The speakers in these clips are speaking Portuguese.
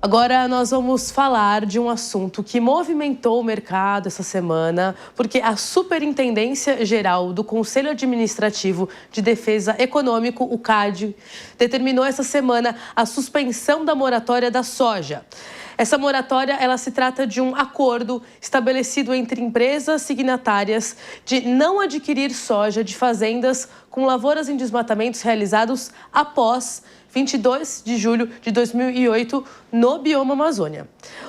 Agora nós vamos falar de um assunto que movimentou o mercado essa semana, porque a Superintendência Geral do Conselho Administrativo de Defesa Econômico, o CAD, determinou essa semana a suspensão da moratória da soja. Essa moratória, ela se trata de um acordo estabelecido entre empresas signatárias de não adquirir soja de fazendas com lavouras em desmatamentos realizados após 22 de julho de 2008 no bioma Amazônia.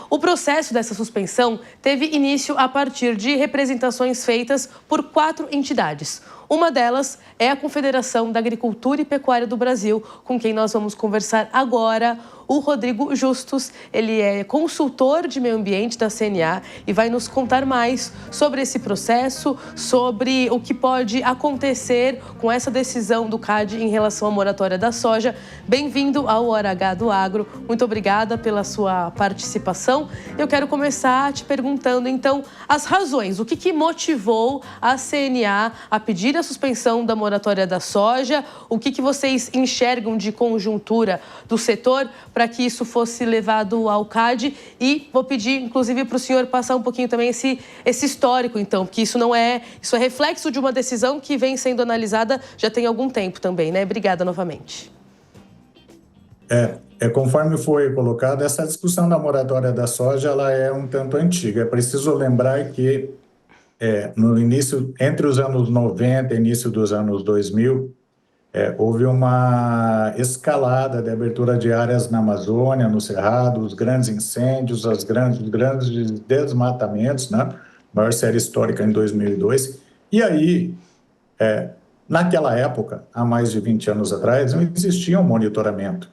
O processo dessa suspensão teve início a partir de representações feitas por 4 entidades. Uma delas é a Confederação da Agricultura e Pecuária do Brasil, com quem nós vamos conversar agora. O Rodrigo Justus, ele é consultor de meio ambiente da CNA e vai nos contar mais sobre esse processo, sobre o que pode acontecer com essa decisão do CAD em relação à moratória da soja. Bem-vindo ao Hora H do Agro. Muito obrigada pela sua participação. Eu quero começar te perguntando, então, as razões. O que motivou a CNA a pedir a suspensão da moratória da soja? O que vocês enxergam de conjuntura do setor para que isso fosse levado ao CAD? E vou pedir, inclusive, para o senhor passar um pouquinho também esse histórico, então, porque isso é reflexo de uma decisão que vem sendo analisada já tem algum tempo também, né? Obrigada novamente. Conforme foi colocado, essa discussão da moratória da soja, ela é um tanto antiga. É preciso lembrar que no início, entre os anos 90 e início dos anos 2000, houve uma escalada de abertura de áreas na Amazônia, no Cerrado, os grandes incêndios, os grandes desmatamentos, né? Maior série histórica em 2002. E aí, naquela época, há mais de 20 anos atrás, não existia um monitoramento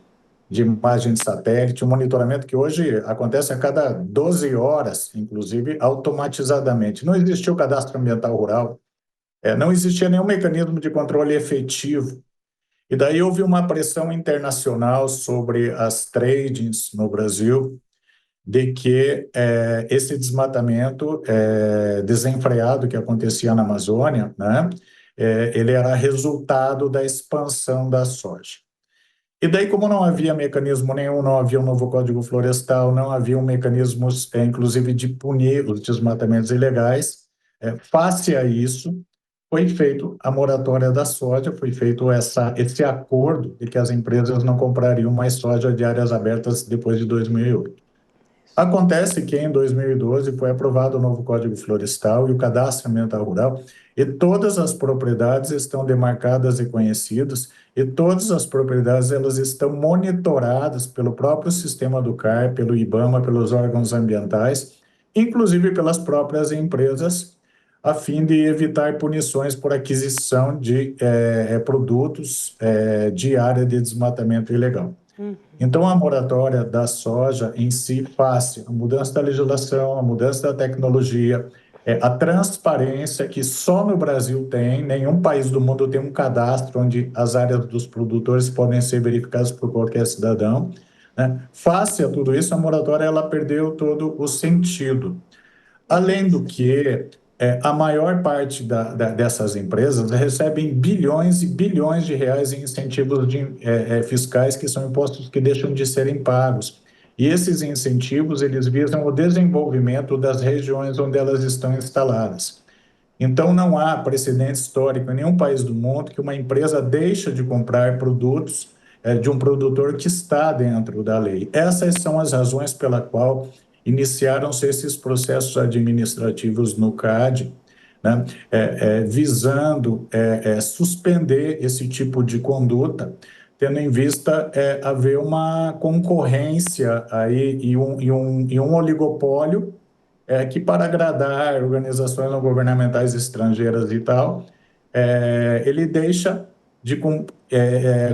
de imagem de satélite, um monitoramento que hoje acontece a cada 12 horas, inclusive automatizadamente. Não existia o cadastro ambiental rural, não existia nenhum mecanismo de controle efetivo. E daí houve uma pressão internacional sobre as tradings no Brasil de que esse desmatamento desenfreado que acontecia na Amazônia, né, ele era resultado da expansão da soja. E daí, como não havia mecanismo nenhum, não havia um novo Código Florestal, não havia mecanismos, inclusive, de punir os desmatamentos ilegais, face a isso, foi feito a moratória da soja, foi feito esse acordo de que as empresas não comprariam mais soja de áreas abertas depois de 2008. Acontece que em 2012 foi aprovado o novo Código Florestal e o Cadastro Ambiental Rural, e todas as propriedades estão demarcadas e conhecidas, e todas as propriedades elas estão monitoradas pelo próprio sistema do CAR, pelo IBAMA, pelos órgãos ambientais, inclusive pelas próprias empresas, a fim de evitar punições por aquisição de produtos de área de desmatamento ilegal. Então, a moratória da soja em si, face a mudança da legislação, a mudança da tecnologia, a transparência que só no Brasil tem, nenhum país do mundo tem um cadastro onde as áreas dos produtores podem ser verificadas por qualquer cidadão, né? Face a tudo isso, a moratória ela perdeu todo o sentido. Além do que, a maior parte dessas empresas recebem bilhões e bilhões de reais em incentivos fiscais, que são impostos que deixam de serem pagos. E esses incentivos, eles visam o desenvolvimento das regiões onde elas estão instaladas. Então, não há precedente histórico em nenhum país do mundo que uma empresa deixa de comprar produtos de um produtor que está dentro da lei. Essas são as razões pela qual iniciaram-se esses processos administrativos no CAD, né, visando suspender esse tipo de conduta, tendo em vista haver uma concorrência aí e um oligopólio que, para agradar organizações não governamentais estrangeiras e tal, ele deixa de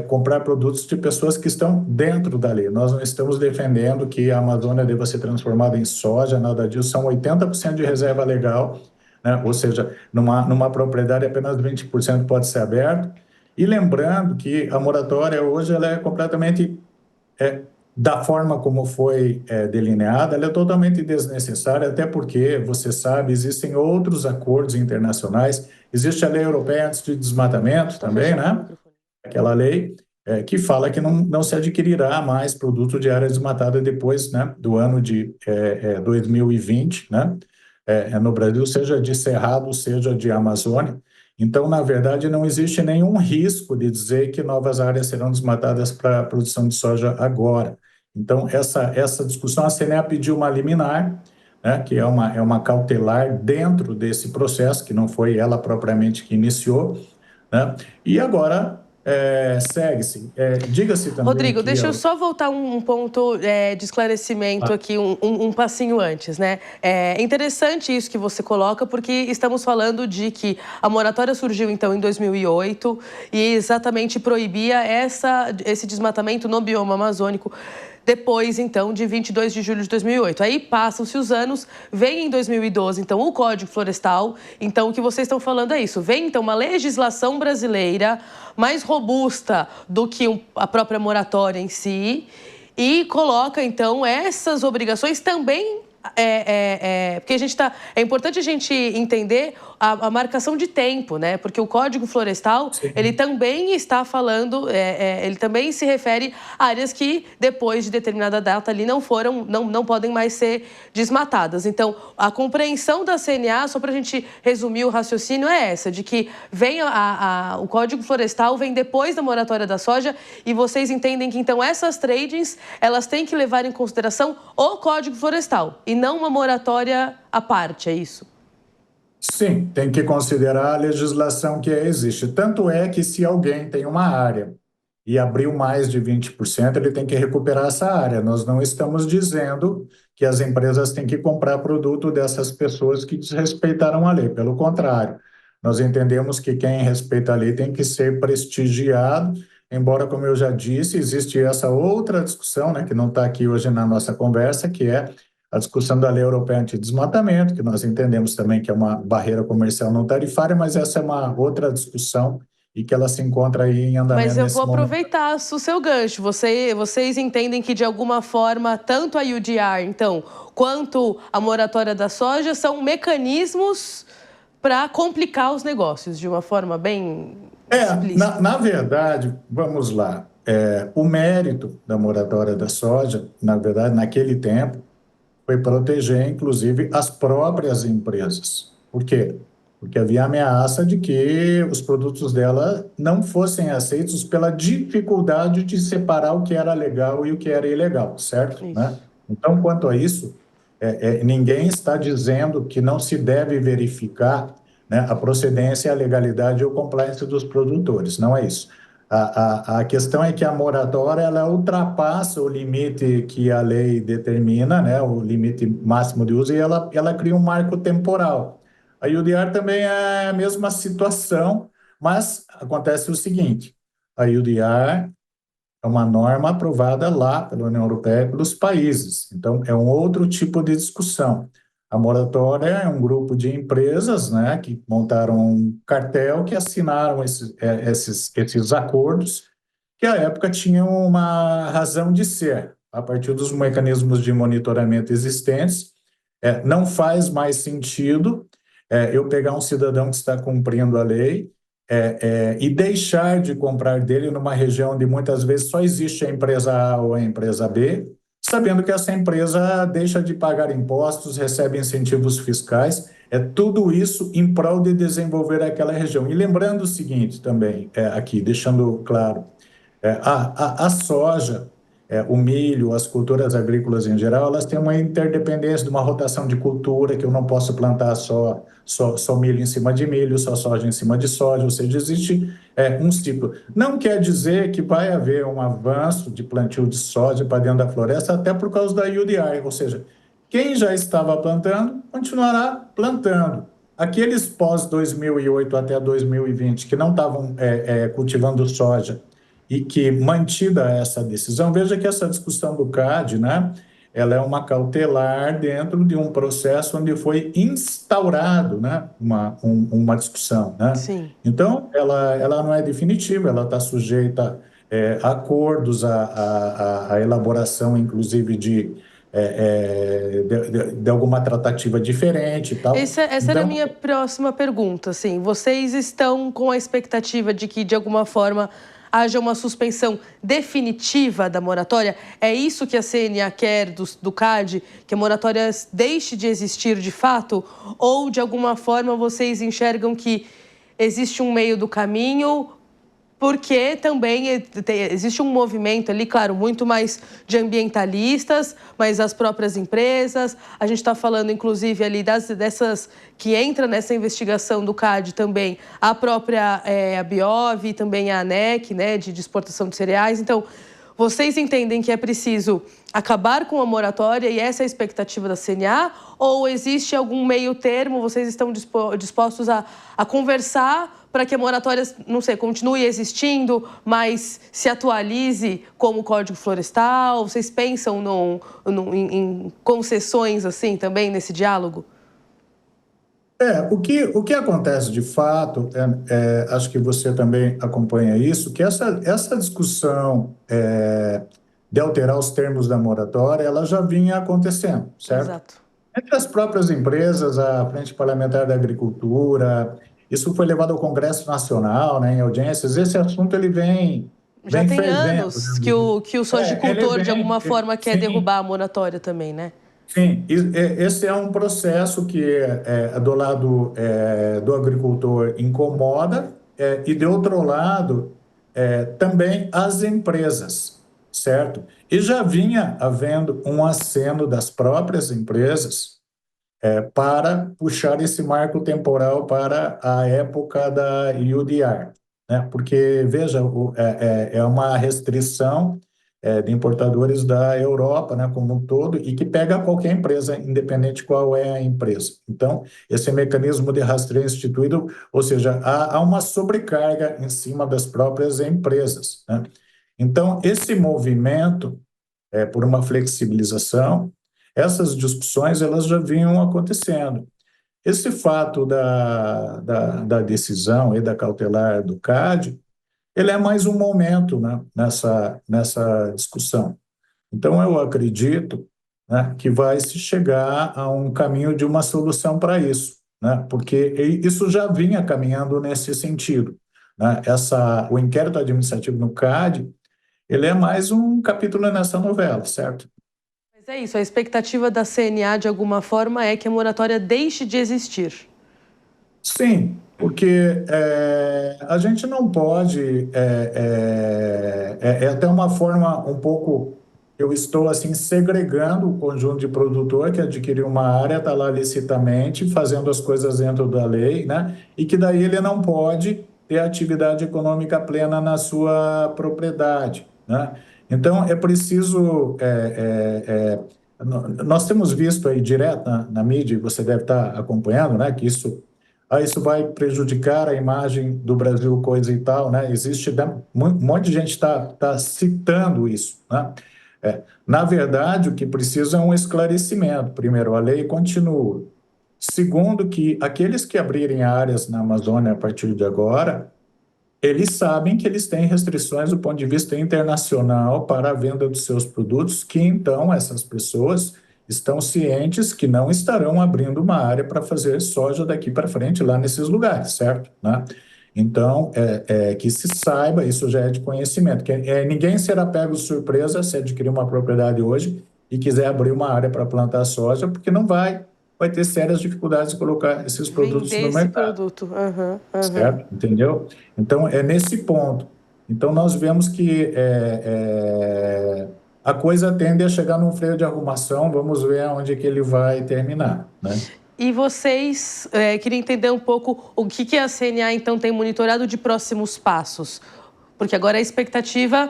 comprar produtos de pessoas que estão dentro da lei. Nós não estamos defendendo que a Amazônia deva ser transformada em soja, nada disso. São 80% de reserva legal, né? Ou seja, numa propriedade apenas 20% pode ser aberto. E lembrando que a moratória hoje ela é completamente da forma como foi delineada, ela é totalmente desnecessária, até porque, você sabe, existem outros acordos internacionais, existe a lei europeia anti-desmatamento também, né? Aquela lei, que fala que não se adquirirá mais produto de área desmatada depois, né, do ano de 2020, né, no Brasil, seja de Cerrado, seja de Amazônia. Então, na verdade, não existe nenhum risco de dizer que novas áreas serão desmatadas para a produção de soja agora. Então, essa discussão, a CNEA pediu uma liminar, né, que é uma cautelar dentro desse processo, que não foi ela propriamente que iniciou, né? E agora segue-se. Diga-se também Rodrigo, que... deixa eu só voltar um ponto de esclarecimento aqui, um passinho antes, né? É interessante isso que você coloca, porque estamos falando de que a moratória surgiu, então, em 2008 e exatamente proibia esse desmatamento no bioma amazônico depois, então, de 22 de julho de 2008. Aí passam-se os anos, vem em 2012, então, o Código Florestal. Então, o que vocês estão falando é isso. Vem, então, uma legislação brasileira mais robusta do que a própria moratória em si e coloca, então, essas obrigações também... porque é importante a gente entender a marcação de tempo, né? Porque o Código Florestal, sim, ele também está falando, ele também se refere a áreas que depois de determinada data ali não podem mais ser desmatadas. Então, a compreensão da CNA, só para a gente resumir o raciocínio, é essa, de que vem o Código Florestal vem depois da moratória da soja e vocês entendem que, então, essas tradings, elas têm que levar em consideração o Código Florestal e não uma moratória à parte, é isso? Sim, tem que considerar a legislação que existe. Tanto é que se alguém tem uma área e abriu mais de 20%, ele tem que recuperar essa área. Nós não estamos dizendo que as empresas têm que comprar produto dessas pessoas que desrespeitaram a lei. Pelo contrário, nós entendemos que quem respeita a lei tem que ser prestigiado, embora, como eu já disse, existe essa outra discussão, né, que não está aqui hoje na nossa conversa, que é a discussão da lei europeia anti-desmatamento, que nós entendemos também que é uma barreira comercial não tarifária, mas essa é uma outra discussão e que ela se encontra aí em andamento nesse momento. Mas eu vou momento. aproveitar o seu gancho. Vocês entendem que, de alguma forma, tanto a UDR, então, quanto a moratória da soja são mecanismos para complicar os negócios, de uma forma bem explícita? Na verdade, vamos lá, o mérito da moratória da soja, na verdade, naquele tempo, foi proteger, inclusive, as próprias empresas. Por quê? Porque havia ameaça de que os produtos dela não fossem aceitos pela dificuldade de separar o que era legal e o que era ilegal, certo? Né? Então, quanto a isso, ninguém está dizendo que não se deve verificar, né, a procedência, a legalidade e o compliance dos produtores, não é isso. A questão é que a moratória ela ultrapassa o limite que a lei determina, né, o limite máximo de uso, e ela cria um marco temporal. A UDR também é a mesma situação, mas acontece o seguinte: a UDR é uma norma aprovada lá pela União Europeia e pelos países, então é um outro tipo de discussão. A moratória é um grupo de empresas, né, que montaram um cartel, que assinaram esses acordos, que à época tinham uma razão de ser, a partir dos mecanismos de monitoramento existentes. Não faz mais sentido eu pegar um cidadão que está cumprindo a lei e deixar de comprar dele numa região onde muitas vezes só existe a empresa A ou a empresa B, sabendo que essa empresa deixa de pagar impostos, recebe incentivos fiscais, tudo isso em prol de desenvolver aquela região. E lembrando o seguinte também, aqui, deixando claro, a soja, o milho, as culturas agrícolas em geral, elas têm uma interdependência de uma rotação de cultura, que eu não posso plantar só milho em cima de milho, só soja em cima de soja, ou seja, existe um ciclo. Não quer dizer que vai haver um avanço de plantio de soja para dentro da floresta, até por causa da UDR, ou seja, quem já estava plantando, continuará plantando. Aqueles pós-2008 até 2020 que não estavam cultivando soja e que, mantida essa decisão, veja que essa discussão do CAD, né, ela é uma cautelar dentro de um processo onde foi instaurado, né, uma discussão, né? Sim. Então, ela não é definitiva, ela está sujeita a acordos, a elaboração, inclusive, de alguma tratativa diferente e tal. Essa era a minha próxima pergunta, assim. Vocês estão com a expectativa de que, de alguma forma, haja uma suspensão definitiva da moratória? É isso que a CNA quer do CAD, que a moratória deixe de existir de fato? Ou, de alguma forma, vocês enxergam que existe um meio do caminho, porque também existe um movimento ali, claro, muito mais de ambientalistas, mas as próprias empresas. A gente está falando, inclusive, ali dessas que entra nessa investigação do CAD também, a própria a Biov, também a ANEC, né, de exportação de cereais. Então, vocês entendem que é preciso acabar com a moratória e essa é a expectativa da CNA? Ou existe algum meio termo, vocês estão dispostos a conversar para que a moratória, não sei, continue existindo, mas se atualize como o Código Florestal? Vocês pensam em concessões assim também nesse diálogo? O que acontece de fato, acho que você também acompanha isso, que essa discussão de alterar os termos da moratória, ela já vinha acontecendo, certo? Exato. Entre as próprias empresas, a Frente Parlamentar da Agricultura, isso foi levado ao Congresso Nacional, né, em audiências, esse assunto ele Já vem tem fervendo, anos né? que o Ele sojicultor, de vem, alguma forma, quer sim. derrubar a moratória também, né? Sim, esse é um processo que, do lado do agricultor, incomoda, e, de outro lado, também as empresas, certo? E já vinha havendo um aceno das próprias empresas para puxar esse marco temporal para a época da UDR, né? Porque, veja, é uma restrição de importadores da Europa, né, como um todo, e que pega qualquer empresa, independente qual é a empresa. Então, esse mecanismo de rastreio instituído, ou seja, há uma sobrecarga em cima das próprias empresas, né? Então, esse movimento por uma flexibilização, essas discussões elas já vinham acontecendo. Esse fato da decisão e da cautelar do CAD, ele é mais um momento, né, nessa discussão. Então, eu acredito, né, que vai se chegar a um caminho de uma solução para isso, né, porque isso já vinha caminhando nesse sentido, né? O inquérito administrativo no CAD, ele é mais um capítulo nessa novela, certo? Mas é isso, a expectativa da CNA, de alguma forma, é que a moratória deixe de existir. Sim, porque a gente não pode, até uma forma um pouco, eu estou assim segregando o conjunto de produtor que adquiriu uma área, está lá licitamente, fazendo as coisas dentro da lei, né? E que daí ele não pode ter atividade econômica plena na sua propriedade, né? Então, é preciso... nós temos visto aí direto na mídia, e você deve estar acompanhando, né, que isso vai prejudicar a imagem do Brasil, coisa e tal, né? Existe, né, um monte de gente está citando isso, né? Na verdade, o que precisa é um esclarecimento. Primeiro, a lei continua. Segundo, que aqueles que abrirem áreas na Amazônia a partir de agora, eles sabem que eles têm restrições do ponto de vista internacional para a venda dos seus produtos, que então essas pessoas estão cientes que não estarão abrindo uma área para fazer soja daqui para frente lá nesses lugares, certo? Né? Então, que se saiba, isso já é de conhecimento, que ninguém será pego de surpresa se adquirir uma propriedade hoje e quiser abrir uma área para plantar soja, porque não vai ter sérias dificuldades de colocar esses produtos Vender no esse mercado, produto. Aham, aham. certo? Entendeu? Então, é nesse ponto. Então, nós vemos que a coisa tende a chegar num freio de arrumação, vamos ver onde que ele vai terminar, né? E vocês, queria entender um pouco o que a CNA, então, tem monitorado de próximos passos. Porque agora a expectativa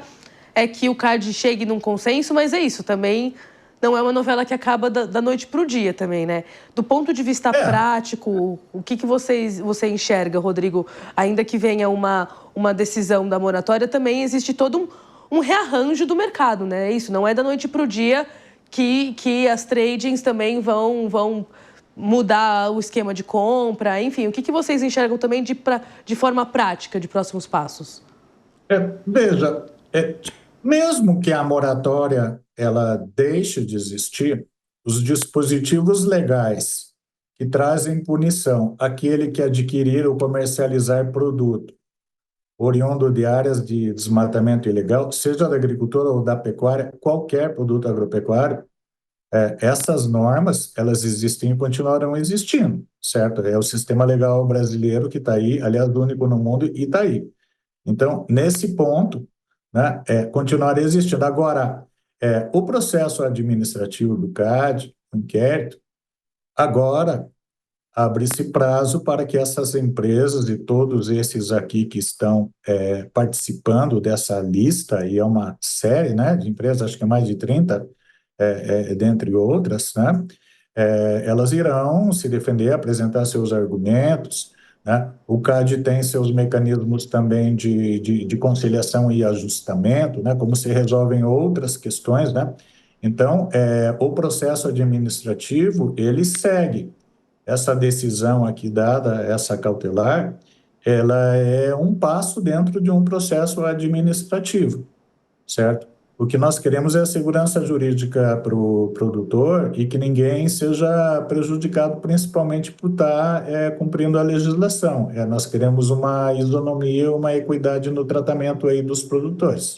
é que o CAD chegue num consenso, mas é isso, também não é uma novela que acaba da noite para o dia também, né? Do ponto de vista prático, o que você enxerga, Rodrigo? Ainda que venha uma decisão da moratória, também existe todo um rearranjo do mercado, né? É isso, não é da noite para o dia que as tradings também vão mudar o esquema de compra, enfim. O que vocês enxergam também de forma prática de próximos passos? Veja, mesmo que a moratória ela deixe de existir, os dispositivos legais que trazem punição àquele que adquirir ou comercializar produto oriundo de áreas de desmatamento ilegal, seja da agricultura ou da pecuária, qualquer produto agropecuário, essas normas, elas existem e continuarão existindo, certo? É o sistema legal brasileiro que está aí, aliás, o único no mundo, e está aí. Então, nesse ponto, né, continuar existindo. Agora, o processo administrativo do CAD, o inquérito, agora abre-se prazo para que essas empresas e todos esses aqui que estão participando dessa lista, e é uma série, né, de empresas, acho que é mais de 30, dentre outras, né, elas irão se defender, apresentar seus argumentos, né? O CAD tem seus mecanismos também de conciliação e ajustamento, né? Como se resolvem outras questões, né? Então, o processo administrativo, ele segue. Essa decisão aqui dada, essa cautelar, ela é um passo dentro de um processo administrativo, certo? O que nós queremos é a segurança jurídica para o produtor e que ninguém seja prejudicado, principalmente por estar cumprindo a legislação. Nós queremos uma isonomia, uma equidade no tratamento aí dos produtores.